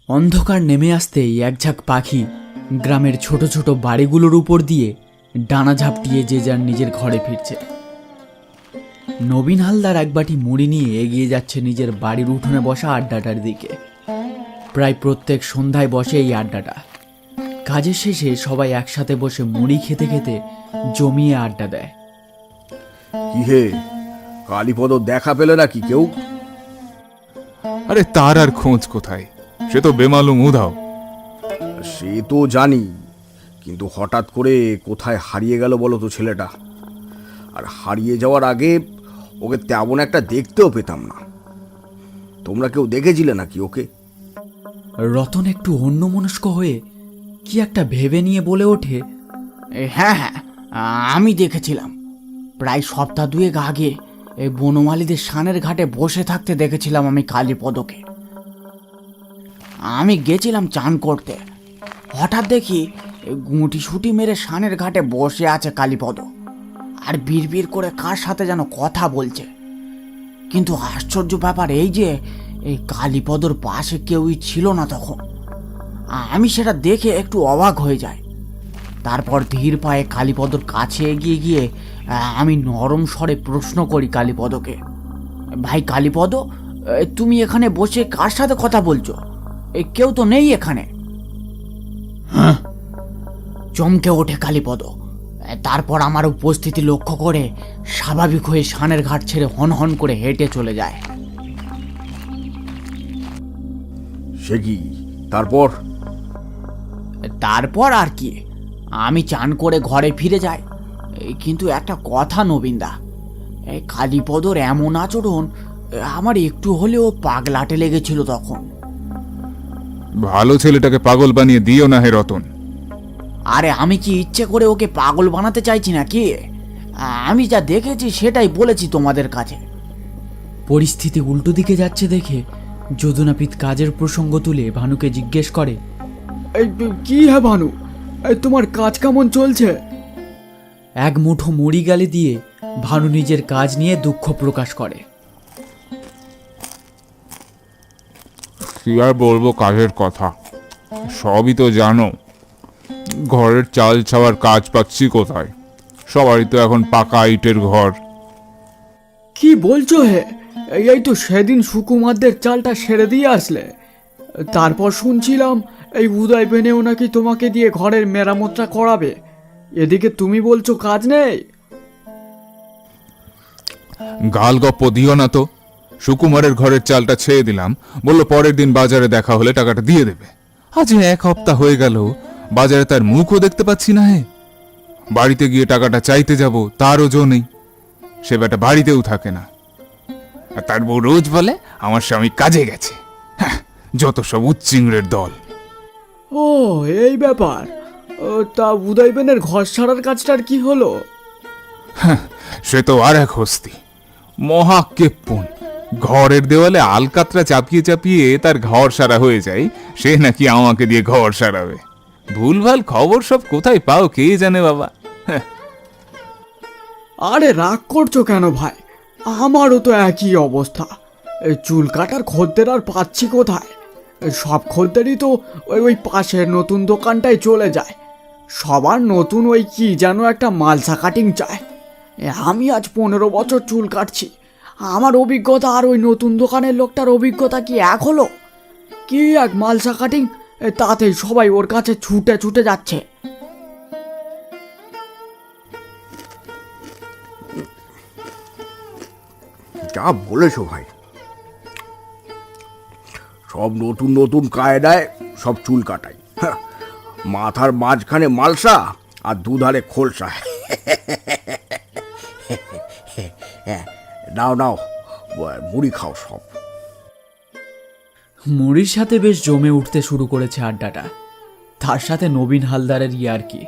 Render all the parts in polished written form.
অন্ধকার নেমে আসতেই এক ঝাঁক পাখি গ্রামের ছোট ছোট বাড়িগুলোর উপর দিয়ে ডানা ঝাপটিয়ে যে যার নিজের ঘরে ফিরছে। নবীন হালদার এক বাটি মুড়ি নিয়ে এগিয়ে যাচ্ছে নিজের বাড়ির উঠোনে বসা আড্ডাটার দিকে। প্রায় প্রত্যেক সন্ধ্যায় বসে এই আড্ডাটা। কাজের শেষে সবাই একসাথে বসে মুড়ি খেতে খেতে জমিয়ে আড্ডা দেয়। কি হে, কালীপদ দেখা পেলে নাকি কেউ? আরে তার আর খোঁজ কোথায়, সে তো বেমালুম উধাও। সে তো জানি, কিন্তু হঠাৎ করে কোথায় হারিয়ে গেল বলো তো ছেলেটা। আর হারিয়ে যাওয়ার আগে ওকে তেমন একটা দেখতেও পেতাম না। তোমরা কেউ দেখেছিলে নাকি ওকে? রতন একটু অন্যমনস্ক হয়ে কি একটা ভেবে নিয়ে বলে ওঠে, হ্যাঁ হ্যাঁ, আমি দেখেছিলাম। প্রায় সপ্তাহ দুয়েক আগে এই বনমালীদের সানের ঘাটে বসে থাকতে দেখেছিলাম আমি কালীপদকে। আমি গেছিলাম চান করতে, হঠাৎ দেখি গুঁটি সুটি মেরে সানের ঘাটে বসে আছে কালীপদ, আর বিড়বিড় করে কার সাথে যেন কথা বলছে। কিন্তু আশ্চর্য ব্যাপার এই যে এই কালীপদর পাশে কেউই ছিল না তখন। আমি সেটা দেখে একটু অবাক হয়ে যাই। তারপর ধীর পায়ে কালীপদর কাছে এগিয়ে গিয়ে আমি নরম স্বরে প্রশ্ন করি কালীপদকে, ভাই কালীপদ, তুমি এখানে বসে কার সাথে কথা বলছো? কেউ তো নেই এখানে। হ্যাঁ, চমকে ওঠে কালীপদ। তারপর আমার উপস্থিতি লক্ষ্য করে স্বাভাবিক হয়ে সানের ঘাট ছেড়ে হন হন করে হেঁটে চলে যায়। সে কি তারপর? তারপর আর কি, আমি চান করে ঘরে ফিরে যাই। কিন্তু একটা কথা নবীনদা, এই কালীপদর এমন আচরণ আমার একটু হলেও পাগলাটে লেগেছিল তখন। ভালো ছেলেটাকে পাগল বানিয়ে দিও না হে রতন। আরে আমি কি ইচ্ছে করে ওকে পাগল বানাতে চাইছি নাকি? আমি যা দেখেছি সেটাই বলেছি তোমাদের কাছে। পরিস্থিতি উল্টো দিকে যাচ্ছে দেখে যদুনাপিত কাজের প্রসঙ্গ তুলে ভানুকে জিজ্ঞেস করে, কি হ্যাঁ ভানু, তোমার কাজ কেমন চলছে? এক মুঠো মুড়ি গালে দিয়ে ভানু নিজের কাজ নিয়ে দুঃখ প্রকাশ করে। কি আর বলবো কাজের কথা, সবই তো জানো। ঘরের চাল ছাওয়ার কাজ পাচ্ছি কোথায়? সবারই তো এখন পাকা ইটের ঘর। কি বলছো হে? এই তো সেদিন সুকুমারদের চালটা সেরে দিয়ে আসলে। তারপর শুনছিলাম এই উদয় বেনেও নাকি তোমাকে দিয়ে ঘরের মেরামতটা করাবে। এদিকে তুমি বলছো কাজ নেই। গাল গপ্প দিও না তো। সুকুমারের ঘরের চালটা ছেড়ে দিলাম, বললো পরের দিন বাজারে দেখা হলে টাকাটা দিয়ে দেবে। আজ এক সপ্তাহ হয়ে গেল, বাজারে তার মুখও দেখতে পাচ্ছি না। হে, বাড়িতে গিয়ে টাকাটা চাইতে যাব, তারও জো নেই। সে বেটা বাড়িতেও থাকে না। আর তার বউ রোজ বলে আমার স্বামী কাজে গেছে। হ্যাঁ, যত সব উচ্চিংড়ের দল। ও এই ব্যাপার। তা উদয় বেনের ঘর সারার কাজটার কি হলো? সে তো আর এক হস্তি, মহা কেপ্পন। ঘরের দেওয়ালে আলকাতরা চাপিয়ে চাপিয়ে তার ঘর সারা হয়ে যায়, সে নাকি আমাকে দিয়ে ঘর সারাবে। ভুলভাল খবর সব কোথায় পাও কে জানে বাবা। আরে রাগ করছো কেন ভাই? আমারও তো একই অবস্থা। এই চুল কাটার খদ্দের আর পাচ্ছি কোথায়? সব খদ্দেরই তো ওই পাশের নতুন দোকানটায় চলে যায়। সবার নতুন ওই কি যেন একটা মালসা কাটিং চায়। আমি আজ 15 বছর চুল কাটছি, আমার অভিজ্ঞতা আর ওই নতুন দোকানের লোকটার অভিজ্ঞতা কি এক হলো? কি এক মালসা কাটিং, তাতেই সবাই ওর কাছে ছুটে ছুটে যাচ্ছে। যা বলেছো ভাই, সব নতুন নতুন কায়দায় সব চুল কাটাই। হ্যাঁ, মাথার মাঝখানে মালসা আর দুধারে খোলসা। নাও নাও, মুড়ি খাও সব। মুড়ির সাথে বেশ জমে উঠতে শুরু করেছে আড্ডাটা। তার সাথে নবীন হালদারের ইয়ার্কি।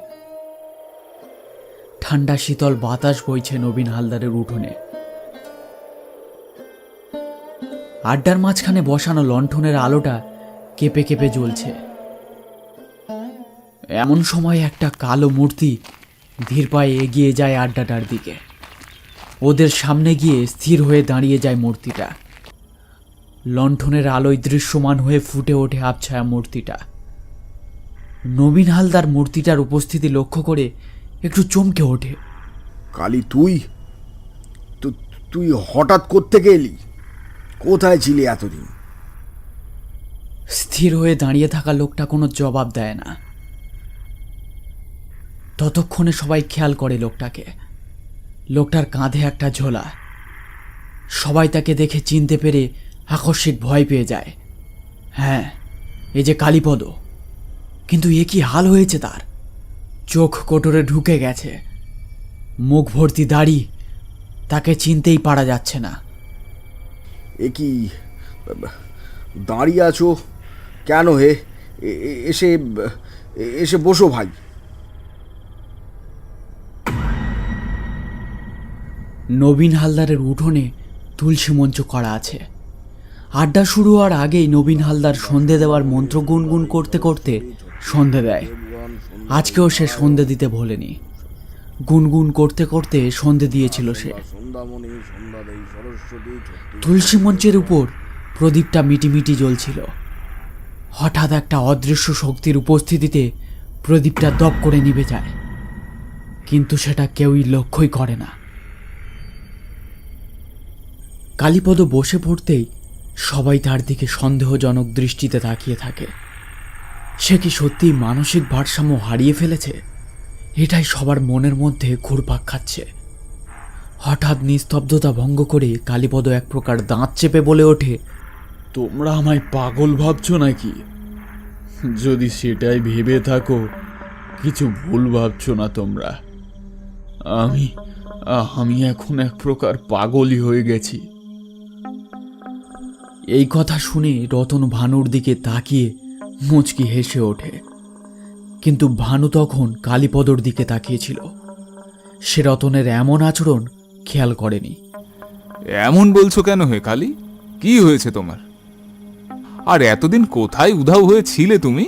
ঠান্ডা শীতল বাতাস বইছে নবীন হালদারের উঠোনে। আড্ডার মাঝখানে বসানো লণ্ঠনের আলোটা কেঁপে কেঁপে জ্বলছে। এমন সময় একটা কালো মূর্তি ধীর পায়ে এগিয়ে যায় আড্ডাটার দিকে। ওদের সামনে গিয়ে স্থির হয়ে দাঁড়িয়ে যায় মূর্তিটা। লণ্ঠনের আলোয় দৃশ্যমান হয়ে ফুটে ওঠে আবছায়া মূর্তিটা। নবীন হালদার মূর্তিটার উপস্থিতি লক্ষ্য করে একটু চমকে ওঠে। কালী, তুই হঠাৎ কোত্থেকে এলি? কোথায় ছিলি এতদিন? স্থির হয়ে দাঁড়িয়ে থাকা লোকটা কোনো জবাব দেয় না। ততক্ষণে সবাই খেয়াল করে লোকটাকে। লোকটার কাঁধে একটা ঝোলা। সবাই তাকে দেখে চিনতে পেরে আকস্মিক ভয় পেয়ে যায়। হ্যাঁ, এই যে কালীপদ। কিন্তু এ কি হাল হয়েছে তার? চোখ কোটরে ঢুকে গেছে, মুখ ভর্তি দাড়ি, তাকে চিনতেই পারা যাচ্ছে না। এ কি, দাঁড়িয়ে আছো কেন হে? এসে এসে বসো ভাই। নবীন হালদারের উঠোনে তুলসী মঞ্চ করা আছে। আড্ডা শুরু হওয়ার আগেই নবীন হালদার সন্ধে দেওয়ার মন্ত্র গুনগুন করতে করতে সন্ধে দেয়। আজকেও সে সন্ধে দিতে ভোলেনি। গুনগুন করতে করতে সন্ধে দিয়েছিল সে। তুলসী মঞ্চের উপর প্রদীপটা মিটিমিটি জ্বলছিল। হঠাৎ একটা অদৃশ্য শক্তির উপস্থিতিতে প্রদীপটা দপ করে নিভে যায়, কিন্তু সেটা কেউই লক্ষ্যই করে না। কালীপদ বসে পড়তেই সবাই তার দিকে সন্দেহজনক দৃষ্টিতে তাকিয়ে থাকে। সে কি সত্যিই মানসিক ভারসাম্য হারিয়ে ফেলেছে? এটাই সবার মনের মধ্যে ঘুরপাক খাচ্ছে। হঠাৎ নিস্তব্ধতা ভঙ্গ করে কালীপদ এক প্রকার দাঁত চেপে বলে ওঠে, তোমরা আমায় পাগল ভাবছো নাকি? যদি সেটাই ভেবে থাকো, কিছু ভুল ভাবছো না তোমরা। আমি এখন এক প্রকার পাগলই হয়ে গেছি। এই কথা শুনে রতন ভানুর দিকে তাকিয়ে মুচকি হেসে ওঠে। কিন্তু ভানু তখন কালীপদর দিকে তাকিয়েছিল। সে রতনের এমন আচরণ খেয়াল করেনি। এমন বলছো কেন হে কালী? কি হয়েছে তোমার? আর এতদিন কোথায় উধাও হয়ে ছিলে তুমি?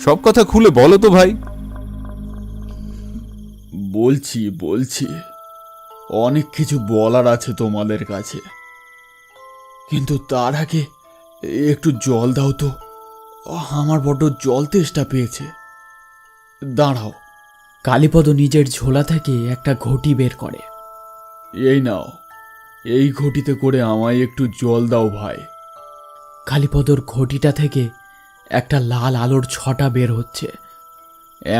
সব কথা খুলে বলো তো ভাই। বলছি অনেক কিছু বলার আছে তোমাদের কাছে, কিন্তু তার আগে একটু জল দাও তো। আমার বড্ড জল তেষ্টা পেয়েছে। দাঁড়াও। কালীপদ নিজের ঝোলা থেকে একটা ঘটি বের করে। এই নাও, এই ঘটিতে করে আমায় একটু জল দাও ভাই। কালীপদর ঘটিটা থেকে একটা লাল আলোর ছটা বের হচ্ছে।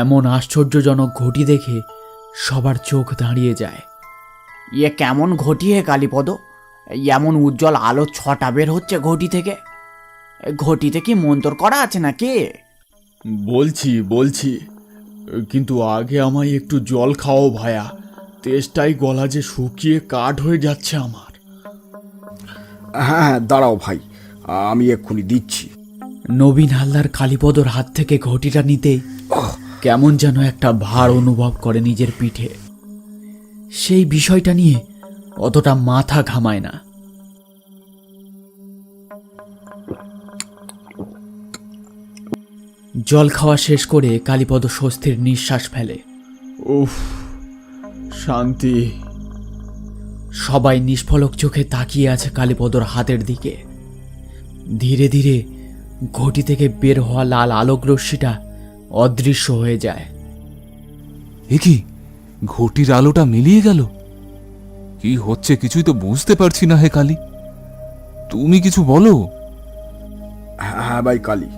এমন আশ্চর্যজনক ঘটি দেখে সবার চোখ দাঁড়িয়ে যায়। ইয়ে কেমন ঘটি হে কালীপদ? এমন উজ্জ্বল আলো ছটা বের হচ্ছে ঘটি থেকে। ঘটিতে কি মন্তর করা আছে নাকি? বলছি, কিন্তু আগে আমায় একটু জল খাও ভায়া। তেষ্টায় গলা যে শুকিয়ে কাঠ হয়ে যাচ্ছে আমার। হ্যাঁ, দাঁড়াও ভাই, আমি এক্ষুনি দিচ্ছি। নবীন হালদার কালীপদর হাত থেকে ঘটিটা নিতেই কেমন যেন একটা ভার অনুভব করে নিজের পিঠে। সেই বিষয়টা নিয়ে অতটা মাথা ঘামায় না। জল খাওয়া শেষ করে কালীপদ স্বস্তির নিঃশ্বাস ফেলে। উফ, শান্তি। সবাই নিষ্ফলক চোখে তাকিয়ে আছে কালীপদর হাতের দিকে। ধীরে ধীরে ঘটি থেকে বের হওয়া লাল আলোক রশ্মিটা অদৃশ্য হয়ে যায়। এ কি, ঘটির আলোটা মিলিয়ে গেল? কি হচ্ছে কিছুই তো বুঝতে পারছি না হে কালী। তুমি কিছু বলো। হ্যাঁ ভাই কালী,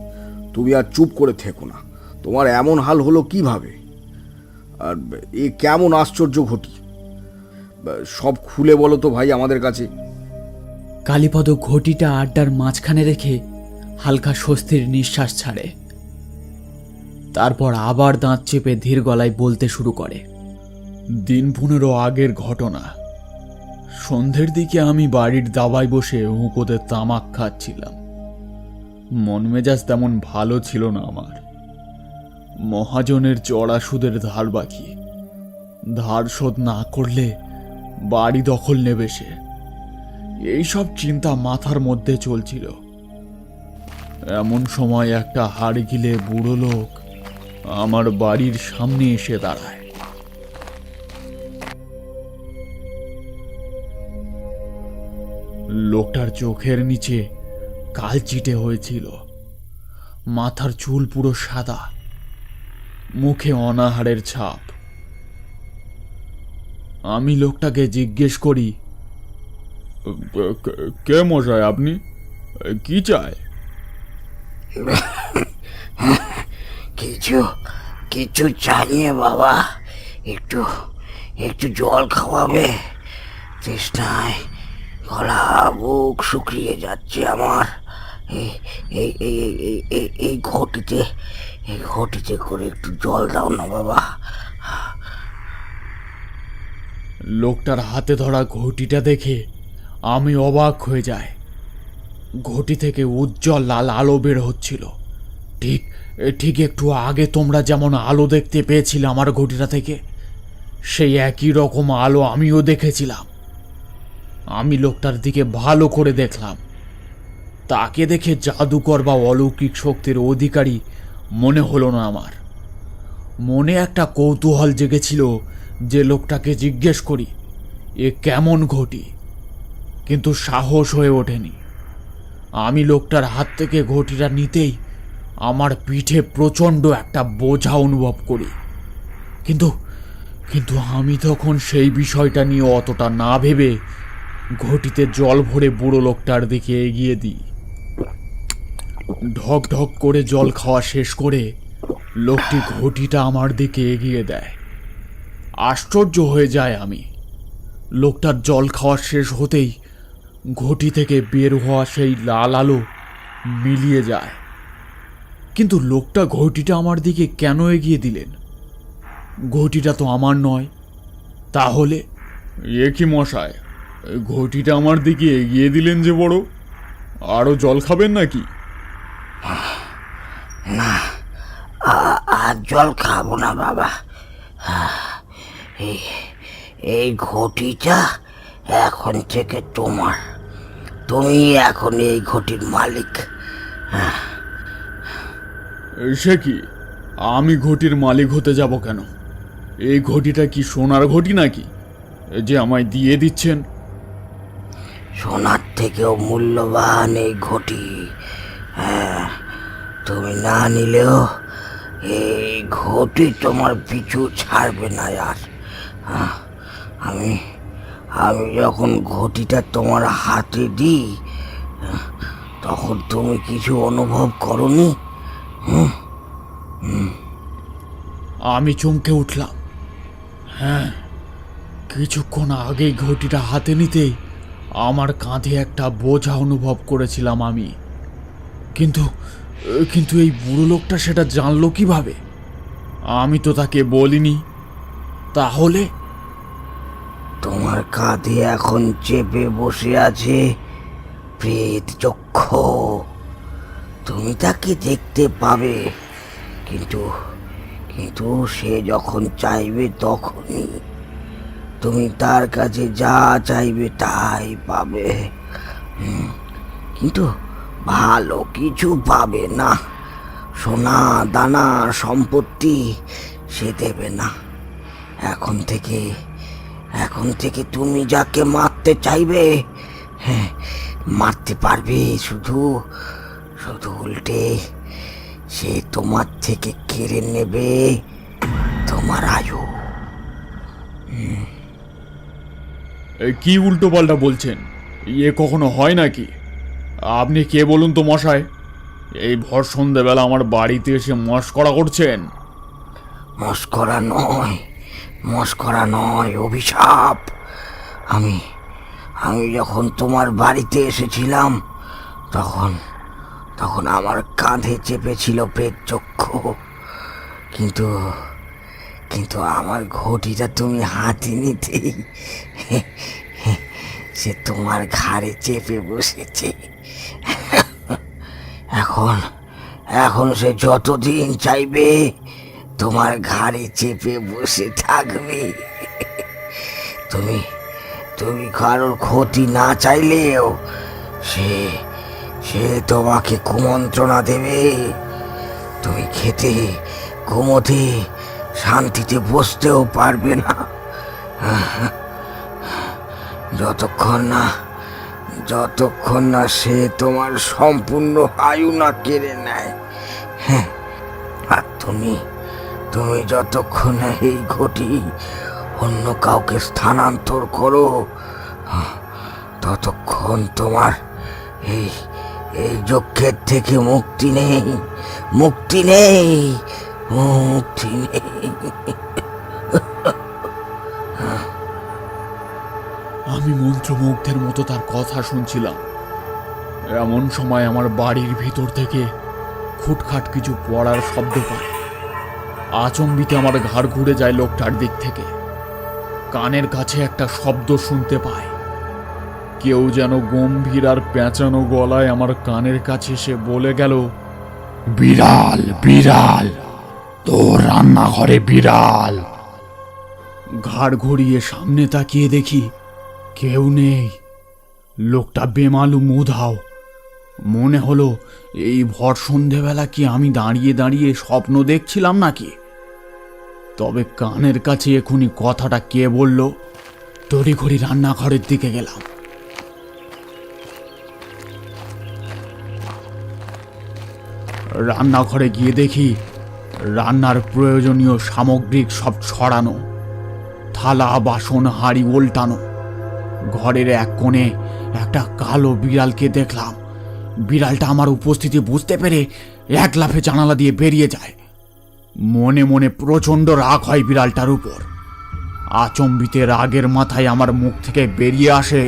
তুমি আর চুপ করে থেকো না। তোমার এমন হাল হলো কিভাবে? আর এ কেমন আশ্চর্য ঘটি? সব খুলে বলো তো ভাই আমাদের কাছে। কালীপদ ঘটিটা আড্ডার মাঝখানে রেখে হালকা স্বস্তির নিঃশ্বাস ছাড়ে। তারপর আবার দাঁত চেপে ধীর গলায় বলতে শুরু করে। দিন 15 আগের ঘটনা। সন্ধ্যের দিকে আমি বাড়ির দাবায় বসে হুঁকোতে তামাক খাচ্ছিলাম। মন মেজাজ তেমন ভালো ছিল না আমার। মহাজনের চড়া সুদের ধার বাকি। ধার শোধ না করলে বাড়ি দখল নেবে সে। এইসব চিন্তা মাথার মধ্যে চলছিল। এমন সময় একটা হাড় গিলে বুড়ো লোক আমার বাড়ির সামনে এসে দাঁড়ায়। লোকটার চোখের নিচে কালচিটে হয়েছিল, মাথার চুল পুরো সাদা, মুখে অনাহারের ছাপ। আমি লোকটাকে জিজ্ঞেস করি, কে মশাই আপনি, কি চায়? কিছু কিছু চাইয়ে বাবা, একটু একটু জল খাওয়াবে, তৃষ্ণায় গলা বুক শুকিয়ে যাচ্ছে আমার। এই এই এই এই- এই- এই ঘটিতে করে একটু জল দাও না বাবা। লোকটার হাতে ধরা ঘটিটা দেখে আমি অবাক হয়ে যাই। ঘটি থেকে উজ্জ্বল লাল আলো বের হচ্ছিল, ঠিক ঠিক একটু আগে তোমরা যেমন আলো দেখতে পেয়েছিলে আমার ঘটিটা থেকে, সেই একই রকম আলো আমিও দেখেছিলাম। আমি লোকটার দিকে ভালো করে দেখলাম। তাকে দেখে জাদুকর বা অলৌকিক শক্তির অধিকারী মনে হলো না আমার। মনে একটা কৌতূহল জেগেছিল যে লোকটাকে জিজ্ঞেস করি এ কেমন ঘটি, কিন্তু সাহস হয়ে ওঠেনি। আমি লোকটার হাত থেকে ঘটিটা নিতেই আমার পিঠে প্রচণ্ড একটা বোঝা অনুভব করি, কিন্তু কিন্তু আমি তখন সেই বিষয়টা নিয়ে অতটা না ভেবে ঘটিতে জল ভরে বুড়ো লোকটার দিকে এগিয়ে দিই। ঢক ঢক করে জল খাওয়া শেষ করে লোকটি ঘটিটা আমার দিকে এগিয়ে দেয়। আশ্চর্য হয়ে যায় আমি। লোকটার জল খাওয়া শেষ হতেই ঘটি থেকে বের হওয়া সেই লাল আলো মিলিয়ে যায়। কিন্তু লোকটা ঘটিটা আমার দিকে কেন এগিয়ে দিলেন? ঘটিটা তো আমার নয়। তাহলে এ কি মশাই, ঘটিটা আমার দিকে এগিয়ে দিলেন যে বড়, আরো জল খাবেন নাকি? আর জল খাবো না বাবা। এই এই ঘটিটা এখন থেকে তোমার, তুমি এখন এই ঘটির মালিক। সে কি, আমি ঘটির মালিক হতে যাব কেন? এই ঘটিটা কি সোনার ঘটি নাকি যে আমায় দিয়ে দিচ্ছেন? সোনার থেকেও মূল্যবান এই ঘটি। হ্যাঁ, তুমি না নিলেও এই ঘটি তোমার পিছু ছাড়বে না আর। আমি আমি যখন ঘটিটা তোমার হাতে দিই, তখন তুমি কিছু অনুভব করনি? আমি চমকে উঠলাম। হ্যাঁ, কিছুক্ষণ আগেই ঘটিটা হাতে নিতেই আমার কাঁধে একটা বোঝা অনুভব করেছিলাম আমি। কিন্তু কিন্তু এই বুড়ো লোকটা সেটা জানলো কিভাবে? আমি তো তাকে বলিনি। তাহলে তোমার কাঁধে এখন চেপে বসে আছে প্রেত চক্ষু। তুমি তাকে দেখতে পাবে, কিন্তু কিন্তু সে যখন চাইবে তখনই তুমি তার কাছে যা চাইবে তাই পাবে। কিন্তু ভালো কিছু পাবে না। সোনা দানা সম্পত্তি সে দেবে না। এখন থেকে তুমি যাকে মারতে চাইবে, হ্যাঁ, মারতে পারবে, শুধু শুধু উল্টে সে তোমার থেকে কেড়ে নেবে তোমার আয়ু। কি উল্টো পাল্টা বলছেন? ইয়ে কখনো হয় নাকি? আপনি কে বলুন তো মশাই? এই ভর সন্ধ্যেবেলা আমার বাড়িতে এসে মশকরা করছেন? মস্করা নয়, অভিশাপ। আমি যখন তোমার বাড়িতে এসেছিলাম তখন আমার কাঁধে চেপেছিল প্রেত চক্ষু, কিন্তু আমার ঘটিটা তুমি হাতে নিতেই সে তোমার ঘাড়ে চেপে বসেছে। এখন সে যতদিন চাইবে তোমার ঘাড়ে চেপে বসে থাকবে। তুমি কারোর ক্ষতি না চাইলেও সে তোমাকে কুমন্ত্রণা দেবে। তুমি খেতে, ঘুমোতে, শান্তিতে বসতেও পারবে না, যতক্ষণ না সে তোমার সম্পূর্ণ আয়ু না কেড়ে নেয়। হ্যাঁ, আর তুমি যতক্ষণ না এই ঘটি অন্য কাউকে স্থানান্তর করো, ততক্ষণ তোমার এই এই যজ্ঞের থেকে মুক্তি নেই, মুক্তি নেই, মুক্তি নেই। আমি মন্ত্রমুগ্ধের মতো তার কথা শুনছিলাম। এমন সময় আমার বাড়ির ভিতর থেকে খুটখাট কিছু পড়ার শব্দ পাই। আচম্বিতে আমার ঘাড় ঘুরে যায় লোকটার দিক থেকে। কানের কাছে একটা শব্দ শুনতে পাই। কেউ যেন গম্ভীর আর পেঁচানো গলায় আমার কানের কাছে এসে বলে গেল, বিড়াল বিড়াল, তোর রান্নাঘরে বিড়াল। ঘাড় ঘুরিয়ে সামনে তাকিয়ে দেখি কেউ নেই। লোকটা বেমালুম উধাও। মনে হলো এই ভর সন্ধেবেলা কি আমি দাঁড়িয়ে দাঁড়িয়ে স্বপ্ন দেখছিলাম নাকি? তবে কানের কাছে এখুনি কথাটা কে বলল, তড়িঘড়ি রান্নাঘরের দিকে গেলাম। রান্নাঘরে গিয়ে দেখি রান্নার প্রয়োজনীয় সামগ্রিক সব ছড়ানো, থালা বাসন হাঁড়ি উল্টানো। ঘরের এক কোণে একটা কালো বিড়ালকে দেখলাম। বিড়ালটা আমার উপস্থিতি বুঝতে পেরে এক লাফে জানালা দিয়ে বেরিয়ে যায়। মনে মনে প্রচণ্ড রাগ হয় বিড়ালটার উপর। আচম্বিতে রাগের মাথায় আমার মুখ থেকে বেরিয়ে আসে,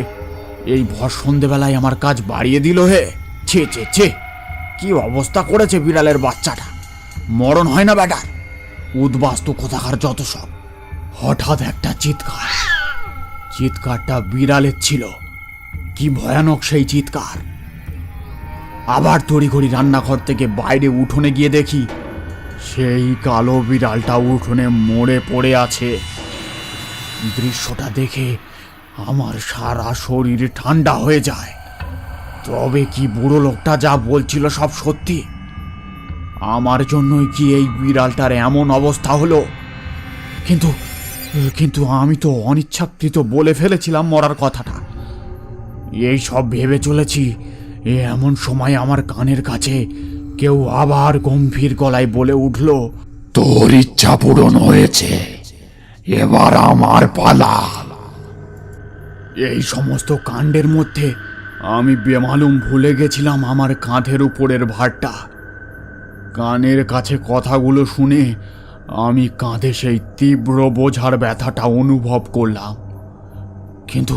এই ভর সন্ধেবেলায় আমার কাজ বাড়িয়ে দিল হে। ছে ছে ছে, কি অবস্থা করেছে বিড়ালের বাচ্চাটা! মরণ হয় না ব্যাটার, উদ্বাস্তু কোথাকার যত সব। হঠাৎ একটা চিৎকার। চিৎকারটা বিড়ালের ছিল। কি ভয়ানক সেই চিৎকার! আবার তড়িঘড়ি রান্নাঘর থেকে বাইরে উঠোনে গিয়ে দেখি সেই কালো বিড়ালটা উঠোনে মরে পড়ে আছে। দৃশ্যটা দেখে আমার সারা শরীর ঠান্ডা হয়ে যায়। তবে কি বুড়ো লোকটা যা বলছিল সব সত্যি? আমার জন্যই কি এই বিড়ালটার এমন অবস্থা হলো? কিন্তু আমি তো অনিচ্ছাকৃত বলে ফেলেছিলাম মরার কথাটা। এই সব ভেবে চলেছি, এমন সময় আমার কানের কাছে কেউ আবার গম্ভীর গলায় বলে উঠল, তোর ইচ্ছা পূরণ হয়েছে, এবার আমার পালা। এই সমস্ত কাণ্ডের মধ্যে আমি বেমালুম ভুলে গেছিলাম আমার কাঁধের উপরের ভারটা। কানের কাছে কথাগুলো শুনে আমি কাঁধে সেই তীব্র বোঝার ব্যথাটা অনুভব করলাম। কিন্তু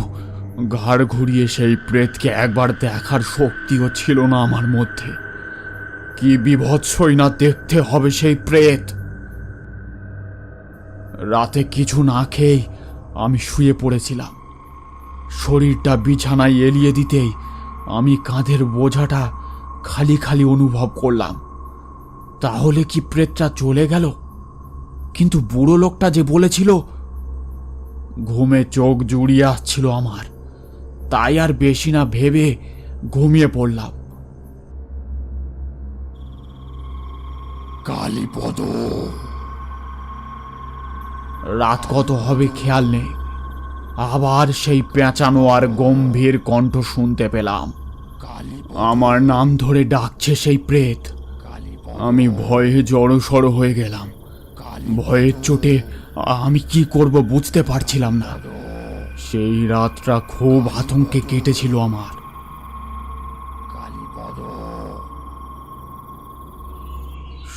ঘাড় ঘুরিয়ে সেই প্রেতকে একবার দেখার শক্তিও ছিল না আমার মধ্যে। কি বিভৎসই না দেখতে হবে সেই প্রেত! রাতে কিছু না খেয়েই আমি শুয়ে পড়েছিলাম। শরীরটা বিছানায় এলিয়ে দিতেই আমি কাঁধের বোঝাটা খালি খালি অনুভব করলাম। তাহলে কি প্রেতটা চলে গেল? কিন্তু বুড়ো লোকটা যে বলেছিল, ঘুমে চোখ জুড়িয়ে আসছিল আমার। তাই আর বেশি না ভেবে ঘুমিয়ে পড়লাম। কালীপদ, রাত কত হবে খেয়াল নেই। আবার সেই পেঁচানো আর গম্ভীর কণ্ঠ শুনতে পেলাম। আমার নাম ধরে ডাকছে সেই প্রেত। আমি ভয়ে জড়সড় হয়ে গেলাম। ভয়ের চোটে আমি কি করব বুঝতে পারছিলাম না। সেই রাতটা খুব আতঙ্কে কেটেছিল আমার।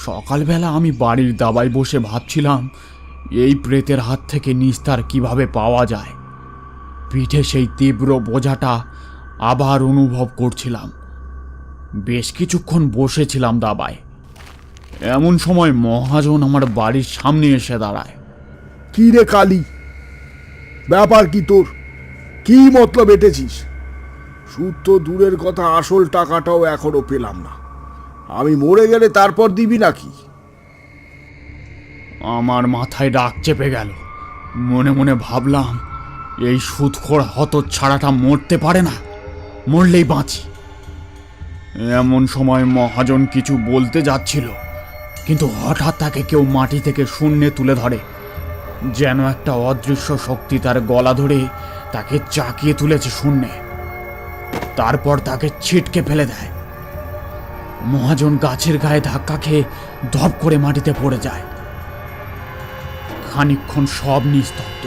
সকালবেলা আমি বাড়ির দাবায় বসে ভাবছিলাম এই প্রেতের হাত থেকে নিস্তার কিভাবে পাওয়া যায়। পিঠে সেই তীব্র বোঝাটা আবার অনুভব করছিলাম। বেশ কিছুক্ষণ বসেছিলাম দাবায়। এমন সময় মহাজন আমার বাড়ির সামনে এসে দাঁড়ায়। কি রে কালী, ব্যাপার কি তোর? কি মতলব এটেছিস? সুদ তো দূরের কথা, আসল টাকাটাও এখনো পেলাম না। আমি মরে গেলে তারপর দিবি নাকি? আমার মাথায় রাগ চেপে গেল। মনে মনে ভাবলাম, এই সুদখোর হতচ্ছাড়াটা মরতে পারে না, মরলেই বাঁচি। এমন সময় মহাজন কিছু বলতে যাচ্ছিল, কিন্তু হঠাৎ তাকে কেউ মাটি থেকে শূন্যে তুলে ধরে। যেন একটা অদৃশ্য শক্তি তার গলা ধরে তাকে চাকিয়ে তুলেছে শূন্যে। তারপর তাকে ছিটকে ফেলে দেয়। মহাজন গাছের গায়ে ধাক্কা খেয়ে ধপ করে মাটিতে পড়ে যায়। খানিকক্ষণ সব নিস্তব্ধ।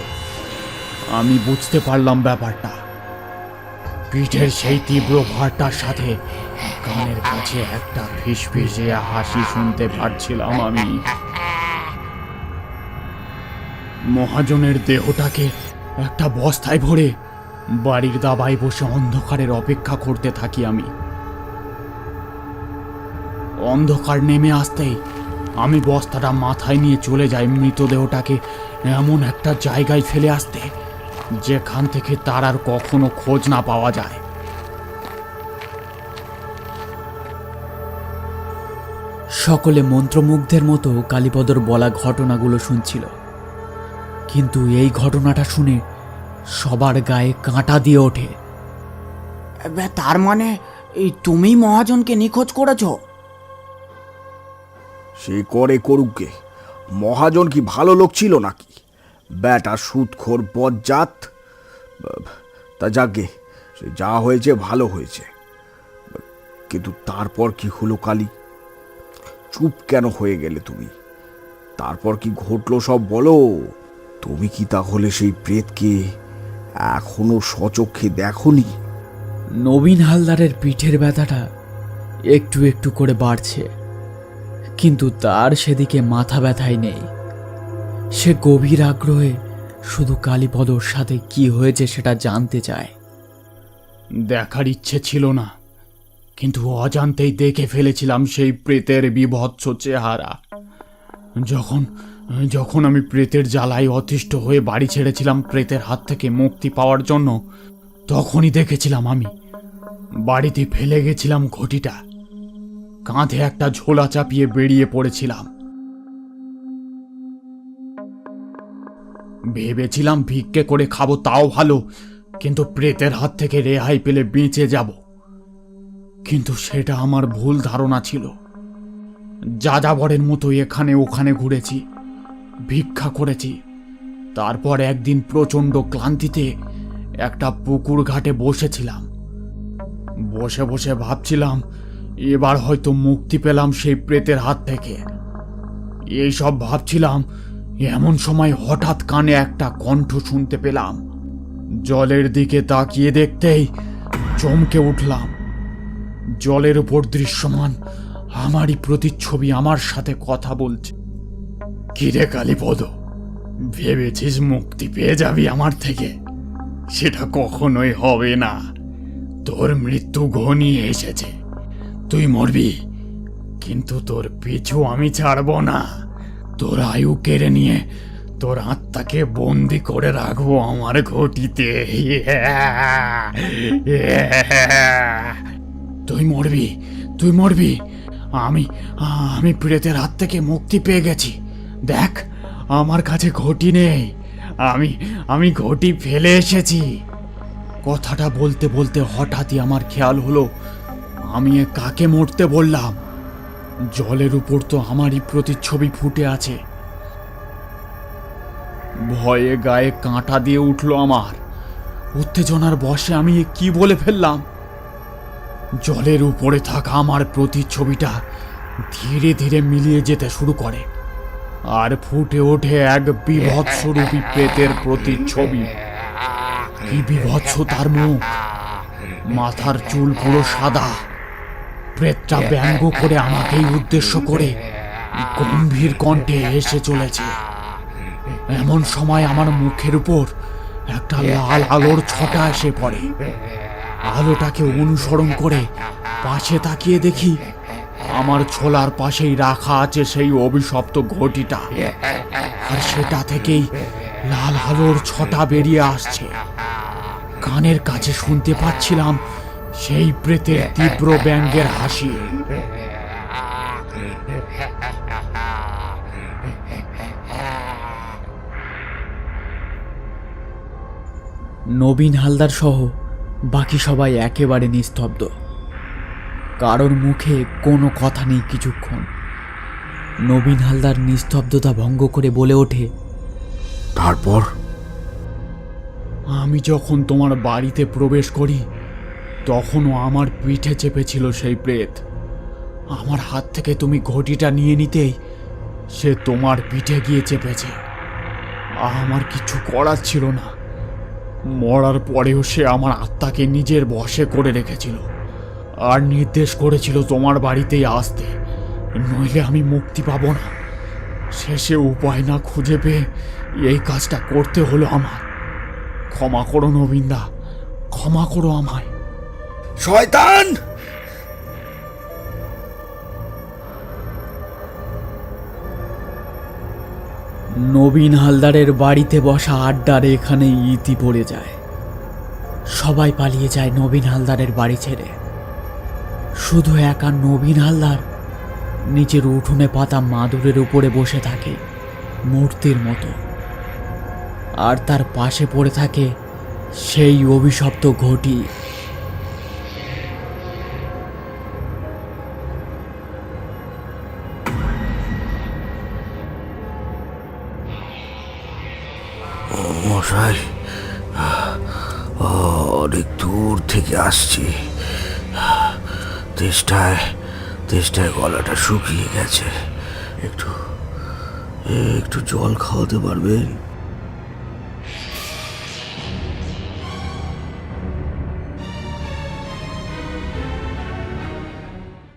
আমি বুঝতে পারলাম ব্যাপারটা। পিঠের সেই তীব্র ভারটার সাথে কানের কাছে একটা ফিসফিসে হাসি শুনতে পারছিলাম আমি। মহাজনের দেহটাকে একটা বস্তায় ভরে বাড়ির দাবায় বসে অন্ধকারের অপেক্ষা করতে থাকি আমি। অন্ধকার নেমে আসতেই আমি বস্তাটা মাথায় নিয়ে চলে যাই মৃতদেহটাকে এমন একটা জায়গায় ফেলে আসতে যেখান থেকে তার আর কখনো খোঁজ না পাওয়া যায়। সকলে মন্ত্রমুগ্ধের মতো কালীপদর বলা ঘটনাগুলো শুনছিল, কিন্তু এই ঘটনাটা শুনে সবার গায়ে কাঁটা দিয়ে ওঠে। তার মানে এই তুমি মহাজনকে নিখোঁজ করেছ? সে করে করুকগে, মহাজন কি ভালো লোক ছিল নাকি? ব্যাটা সুদখোর বজ্জাত। তা যাকে, সে যা হয়েছে ভালো হয়েছে। কিন্তু তারপর কি হলো কালী? চুপ কেন হয়ে গেলে তুমি? তারপর কি ঘটলো সব বলো। তুমি কি তাহলে সেই প্রেতকে এখনো সচক্ষে দেখোনি? নবীন হালদারের পিঠের ব্যথাটা একটু একটু করে বাড়ছে, কিন্তু তার সেদিকে মাথা ব্যথাই নেই। সে গভীর আগ্রহে শুধু কালীপদর সাথে কি হয়েছে সেটা জানতে চায়। দেখার ইচ্ছে ছিল না, কিন্তু অজান্তেই দেখে ফেলেছিলাম সেই প্রেতের বীভৎস চেহারা। যখন আমি প্রেতের জ্বালায় অতিষ্ঠ হয়ে বাড়ি ছেড়েছিলাম প্রেতের হাত থেকে মুক্তি পাওয়ার জন্য, তখনই দেখেছিলাম আমি বাড়িতে ফেলে গেছিলাম ঘটিটা। কাঁধে একটা ঝোলা চাপিয়ে বেরিয়ে পড়েছিলাম। ভেবেছিলাম ভিক্ষে করে খাবো তাও ভালো, কিন্তু প্রেতের হাত থেকে রেহাই পেলে বেঁচে যাব। কিন্তু সেটা আমার ভুল ধারণা ছিল। যাযাবরের মতো এখানে ওখানে ঘুরেছি, ভিক্ষা করেছি। তারপর একদিন প্রচণ্ড ক্লান্তিতে একটা পুকুর ঘাটে বসেছিলাম। বসে বসে ভাবছিলাম এবার হয়তো মুক্তি পেলাম সেই প্রেতের হাত থেকে। এইসব ভাবছিলাম, এমন সময় হঠাৎ কানে একটা কণ্ঠ শুনতে পেলাম। জলের দিকে তাকিয়ে দেখতেই চমকে উঠলাম। জলের উপর দৃশ্যমান আমারই প্রতিচ্ছবি আমার সাথে কথা বলছে। কিরে কালীপদ, ভেবেছিস মুক্তি পেয়ে যাবি আমার থেকে? সেটা কখনোই হবে না। তোর মৃত্যু ঘনিয়ে এসেছে, তুই মরবি, কিন্তু তোর পিছু আমি ছাড়ব না। তোর আয়ু কেড়ে নিয়ে তোর আত্মাকে বন্দি করে রাখবো আমার ঘটিতে। তুই মরবি, তুই মরবি। আমি প্রেতের হাত থেকে মুক্তি পেয়ে গেছি। দেখ, আমার কাছে ঘটি নেই, আমি ঘটি ফেলে এসেছি। কথাটা বলতে বলতে হঠাৎই আমার খেয়াল হলো আমি কাকে মরতে বললাম। জলের উপর তো আমারই প্রতিচ্ছবি ফুটে আছে। ভয়ে গায়ে কাঁটা দিয়ে উঠলো আমার। উত্তেজনার বশে আমি কি বলে ফেললাম। জলের উপরে থাকা আমার প্রতিচ্ছবিটা ধীরে ধীরে মিলিয়ে যেতে শুরু করে, আর ফুটে ওঠে এক বীভৎসরূপী প্রেতের প্রতিচ্ছবি। কি বীভৎস তার মুখ, মাথার চুল পুরো সাদা। প্রেতটা ব্যঙ্গ করে আমাকেই উদ্দেশ্য করে গম্ভীর কণ্ঠে এসে চলেছে। এমন সময় আমার মুখের উপর একটা লাল আলোর ছটা এসে পড়ে। আলোটাকে অনুসরণ করে পাশে তাকিয়ে দেখি আমার ছোলার পাশেই রাখা আছে সেই অভিশপ্ত ঘটিটা, আর সেটা থেকেই লাল আলোর ছটা বেরিয়ে আসছে। কানের কাছে শুনতে পাচ্ছিলাম সেই প্রেতের তীব্র ব্যঙ্গের হাসি। নবীন হালদার সহ বাকি সবাই একেবারে নিস্তব্ধ। কারোর মুখে কোনো কথা নেই কিছুক্ষণ। নবীন হালদার নিস্তব্ধতা ভঙ্গ করে বলে ওঠে, তারপর আমি যখন তোমার বাড়িতে প্রবেশ করি তখনও আমার পিঠে চেপেছিল সেই প্রেত। আমার হাত থেকে তুমি ঘটিটা নিয়ে নিতেই সে তোমার পিঠে গিয়ে চেপেছে। আমার কিছু করার ছিল না। মরার পরেও সে আমার আত্মাকে নিজের বশে করে রেখেছিল আর নির্দেশ করেছিল তোমার বাড়িতেই আসতে, নইলে আমি মুক্তি পাবো না। শেষে উপায় না খুঁজে পেয়ে এই কাজটা করতে হলো আমার। ক্ষমা করো নবীনদা, ক্ষমা করো আমায়। শয়তান! নবীন হালদারের বাড়িতে বসা আড্ডার এখানেই ইতি পড়ে যায়। সবাই পালিয়ে যায় নবীন হালদারের বাড়ি ছেড়ে। শুধু একা নবীন হালদার নিচের উঠোনে পাতা মাদুরের উপরে বসে থাকে মূর্তির মতো। আর তার পাশে পড়ে থাকে সেই অভিশপ্ত ঘটি। মশাই, অনেক দূর থেকে আসছি। তেষ্টায় গলাটা শুকিয়ে গেছে। একটু জল খাওয়াতে পারবেন?